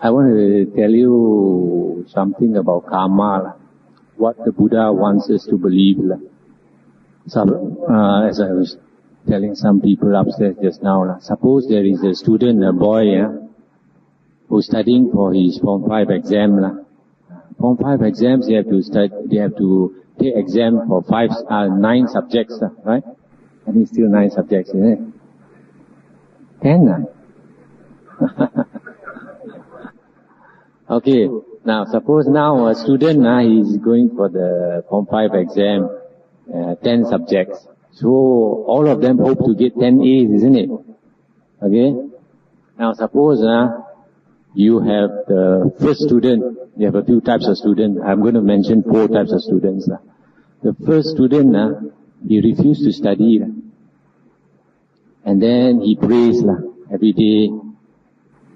I want to tell you something about karma, what the Buddha wants us to believe. So, as I was telling some people upstairs just now, suppose there is a student, a boy, who's studying for his Form 5 exam. Form 5 exams, they have to take exam for 9 subjects, right? I think still 9 subjects, isn't it? 10, Okay, now suppose now a student, he's going for the Form 5 exam, 10 subjects. So all of them hope to get 10 A's, isn't it? Okay? Now suppose you have the first student, you have a few types of students. I'm going to mention 4 types of students. The first student, he refused to study. And then he prays every day.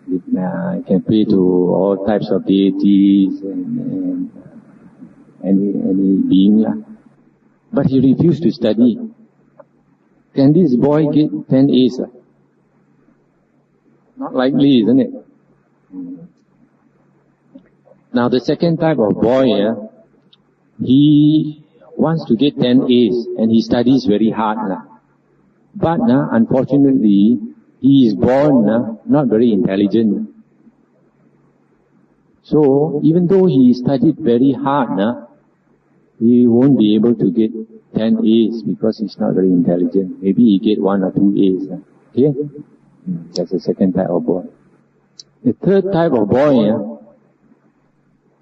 He can pray to all types of deities and any being. But he refused to study. Can this boy get 10 A's? Not likely, isn't it? Now the second type of boy, he wants to get 10 A's and he studies very hard. But unfortunately, he is born not very intelligent. So even though he studied very hard, he won't be able to get 10 A's because he's not very intelligent. Maybe he get 1 or 2 A's. Okay? That's the second type of boy. The third type of boy,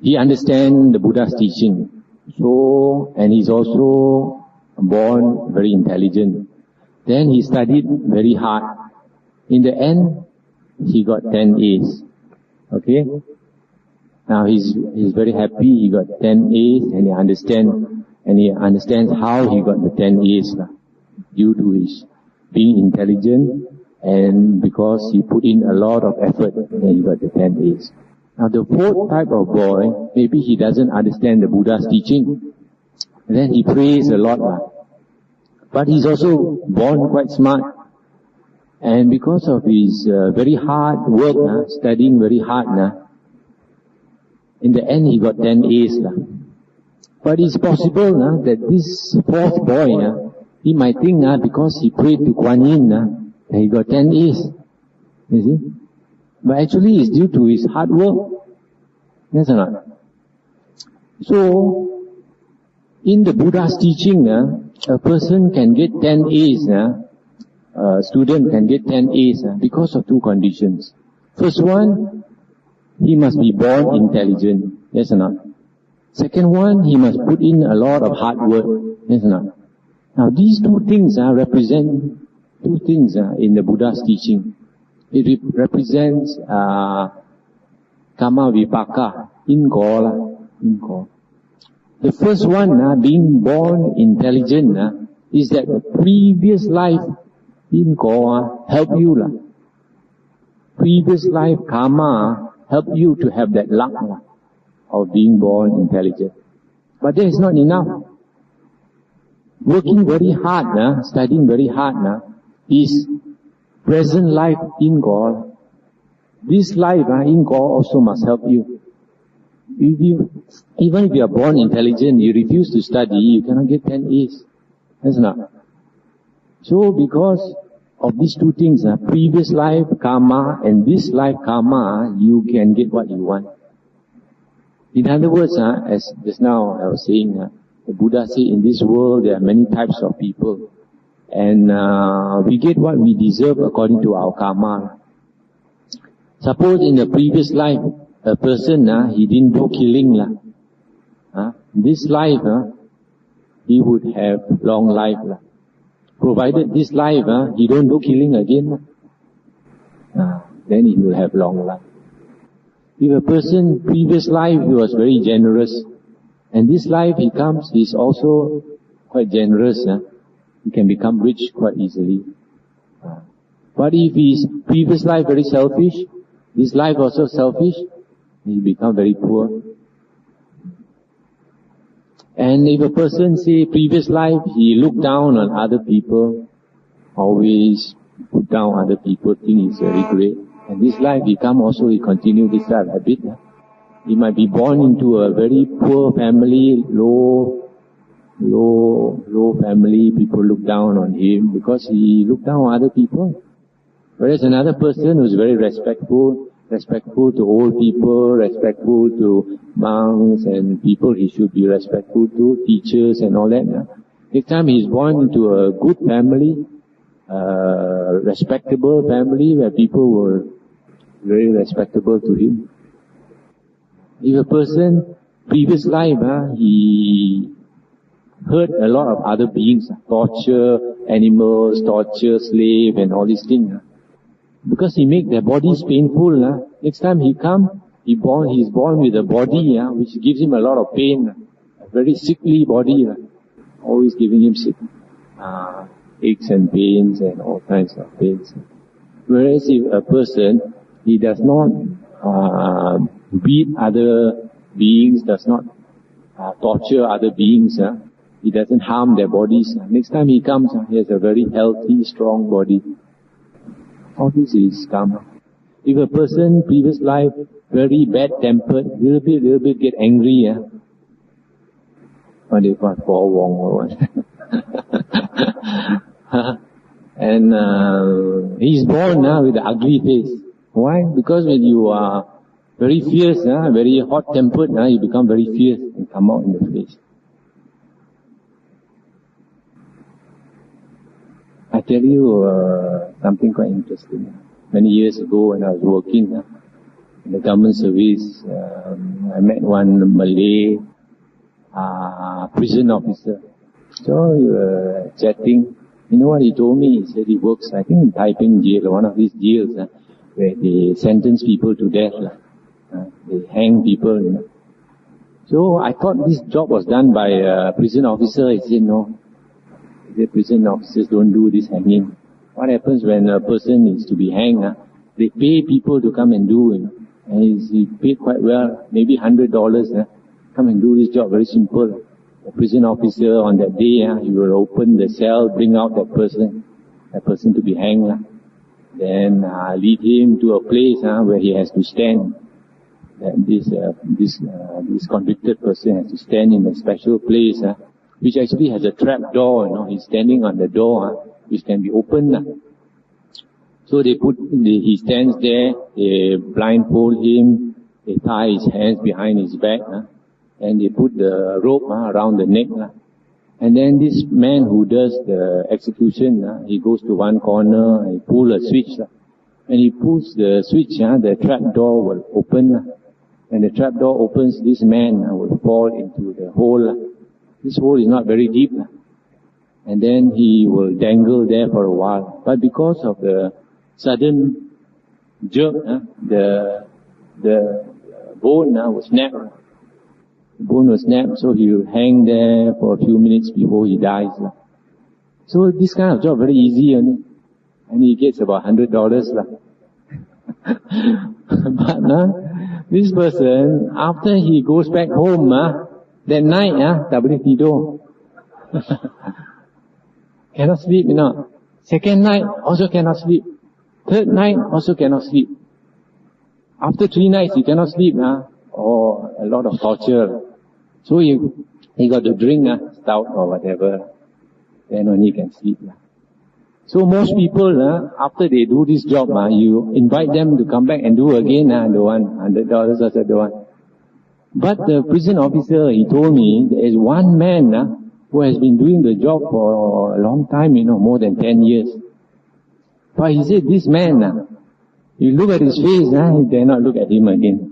he understands the Buddha's teaching. So, and he's also born very intelligent. Then he studied very hard. In the end, he got 10 A's. Okay? Now he's very happy, he got 10 A's and he understands how he got the 10 A's due to his being intelligent and because he put in a lot of effort and he got the 10 A's. Now the fourth type of boy, maybe he doesn't understand the Buddha's teaching. And then he prays a lot. But he's also born quite smart. And because of his very hard work, studying very hard, in the end he got 10 A's. But it's possible that this fourth boy, he might think because he prayed to Kuan Yin, that he got 10 A's. You see? But actually it's due to his hard work. Yes or not? So, in the Buddha's teaching, a person can get 10 A's, a student can get 10 A's because of 2 conditions. First one, he must be born intelligent. Yes or not? Second one, he must put in a lot of hard work. Yes or not? Now these 2 things represent 2 things in the Buddha's teaching. It represents Kamma Vipaka, in-call. The first one, being born intelligent, is that the previous life in-call help you. Previous life karma help you to have that luck of being born intelligent. But that is not enough. Working very hard, studying very hard, is present life in-call. This life in-call also must help you. Even if you are born intelligent, you refuse to study, you cannot get 10 A's. That's not. So because of these 2 things, previous life karma and this life karma, you can get what you want. In other words, as just now I was saying, the Buddha said in this world there are many types of people. And we get what we deserve according to our karma. Suppose in the previous life, a person, he didn't do killing. This life, he would have long life. Provided this life, he don't do killing again, then he will have long life. If a person, previous life, he was very generous, and this life he's also quite generous, he can become rich quite easily. But if his previous life very selfish, this life also selfish, he become very poor. And if a person say previous life, he looked down on other people, always put down other people, think he's very great, And this life he continue this life a bit. He might be born into a very poor family, low family. People look down on him because he looked down on other people. Whereas another person who's very respectful to old people, respectful to monks and people he should be respectful to, teachers and all that. Next time he's born into a good family, respectable family where people were very respectable to him. If a person, previous life, he hurt a lot of other beings, torture animals, torture slave and all these things. Because he make their bodies painful. Next time he he's born with a body which gives him a lot of pain. A very sickly body. Always giving him sick aches and pains and all kinds of pains. Whereas if a person, he does not beat other beings, does not torture other beings, he doesn't harm their bodies. Next time he comes, he has a very healthy, strong body. All this is karma. If a person, previous life, very bad-tempered, little bit get angry, what they call Wong or what. And he's born with an ugly face. Why? Because when you are very fierce, very hot-tempered, you become very fierce and come out in the face. I tell you something quite interesting. Many years ago when I was working in the government service, I met one Malay prison officer. So we were chatting. You know what he told me? He said he works, I think, in Taiping jail, one of these jails where they sentence people to death. They hang people. So I thought this job was done by a prison officer. He said no. The prison officers don't do this hanging. What happens when a person needs to be hanged? They pay people to come and do. And he paid quite well, maybe $100. Come and do this job, very simple. The prison officer on that day, he will open the cell, bring out that person to be hanged. Then lead him to a place where he has to stand. And this convicted person has to stand in a special place, which actually has a trap door. He's standing on the door, which can be opened. So he stands there, they blindfold him, they tie his hands behind his back, and they put the rope around the neck. And then this man who does the execution, he goes to one corner and pull a switch. When he pulls the switch, the trap door will open. When the trap door opens, this man will fall into the hole. This hole is not very deep. And then he will dangle there for a while. But because of the sudden jerk, the bone will snap. The bone will snap, so he will hang there for a few minutes before he dies. So this kind of job very easy, and he gets about $100. But this person, after he goes back home, that night, tak boleh tidur. Cannot sleep, Second night, also cannot sleep. Third night, also cannot sleep. After 3 nights, he cannot sleep, or a lot of torture. So he got to drink, stout or whatever. Then only he can sleep. So most people, after they do this job, you invite them to come back and do again, don't want $100 also don't want. But the prison officer, he told me, there is one man who has been doing the job for a long time, more than 10 years. But he said, this man, you look at his face, you dare not look at him again.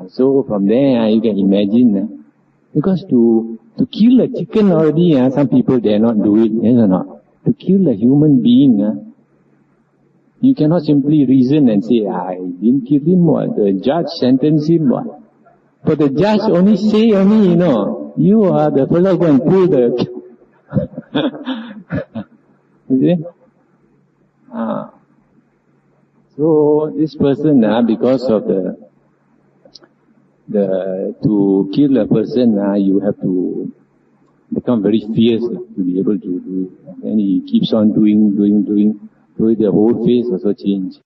So from there, you can imagine, because to kill a chicken already, some people dare not do it, yes or not? To kill a human being, you cannot simply reason and say, I didn't kill him, the judge sentenced him, But the judge only say, you are the fellow going to pull the... You see? So this person, because of to kill a person, you have to become very fierce to be able to do it. And he keeps on doing, the whole face also change.